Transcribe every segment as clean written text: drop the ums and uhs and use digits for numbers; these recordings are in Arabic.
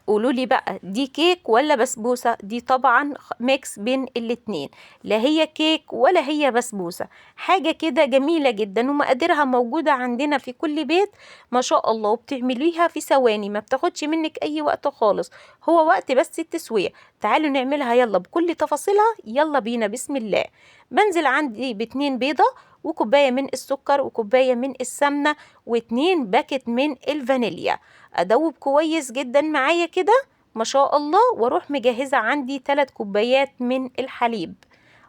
قولوا لي بقى دي كيك ولا بسبوسة؟ دي طبعا ميكس بين الاتنين، لا هي كيك ولا هي بسبوسة، حاجة كده جميلة جدا ومقاديرها موجودة عندنا في كل بيت ما شاء الله، وبتعمليها في ثواني، ما بتاخدش منك اي وقت خالص، هو وقت بس التسوية. تعالوا نعملها يلا بكل تفاصيلها، يلا بينا بسم الله. بنزل عندي ب2 بيضة وكوباية من السكر وكوباية من السمنة و2 باكت من الفانيليا، ادوب كويس جدا معايا كده ما شاء الله، واروح مجهزة عندي 3 كوبايات من الحليب،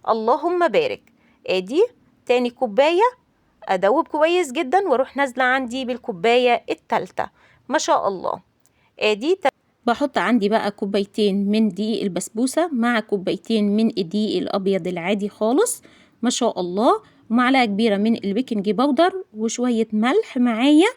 اللهم بارك. ادي تاني كوباية، ادوب كويس جدا واروح نازلة عندي بالكوباية التالتة ما شاء الله. ادي بحط عندي بقى كوبايتين من دقيق البسبوسة مع كوبايتين من الدقيق الابيض العادي خالص ما شاء الله، ومعلقة كبيرة من البيكنج باودر وشوية ملح معايا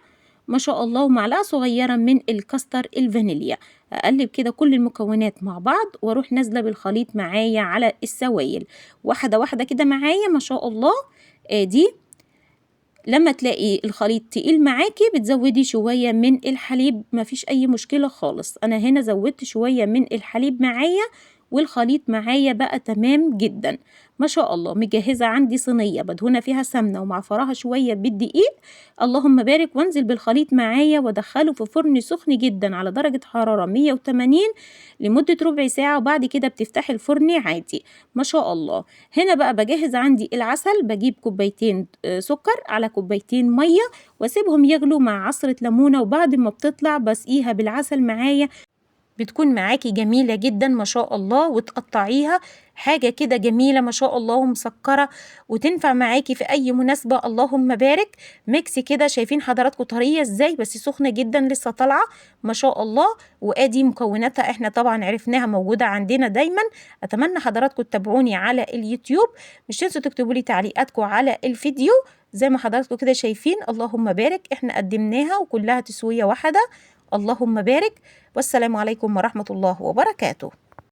ما شاء الله، ومعلقة صغيرة من الكاستر الفانيليا. اقلب كده كل المكونات مع بعض واروح نازلة بالخليط معايا على السوائل واحدة واحدة كده معايا ما شاء الله. ادي لما تلاقي الخليط تقيل معاكي بتزودي شوية من الحليب، مفيش أي مشكلة خالص. أنا هنا زودت شوية من الحليب معايا والخليط معايا بقى تمام جدا ما شاء الله. مجهزة عندي صينية بدهونة فيها سمنة ومعفراها شوية بالدقيق، اللهم بارك، وانزل بالخليط معايا وادخله في فرن سخن جدا على درجة حرارة 180 لمدة ربع ساعة، وبعد كده بتفتحي الفرن عادي ما شاء الله. هنا بقى بجهز عندي العسل، بجيب كوبايتين سكر على كوبايتين مية واسيبهم يغلوا مع عصرة ليمونة، وبعد ما بتطلع بسقيها بالعسل معايا، بتكون معاكي جميلة جدا ما شاء الله، وتقطعيها حاجة كده جميلة ما شاء الله ومسكرة وتنفع معاكي في أي مناسبة، اللهم بارك. ميكس كده شايفين حضراتكم طرية ازاي، بس سخنة جدا لسه طالعة ما شاء الله. وادي مكوناتها احنا طبعا عرفناها موجودة عندنا دايما. أتمنى حضراتكم تتابعوني على اليوتيوب، مش تنسوا تكتبوا لي تعليقاتكم على الفيديو زي ما حضراتكم كده شايفين، اللهم بارك. احنا قدمناها وكلها تسوية واحدة، اللهم بارك. والسلام عليكم ورحمة الله وبركاته.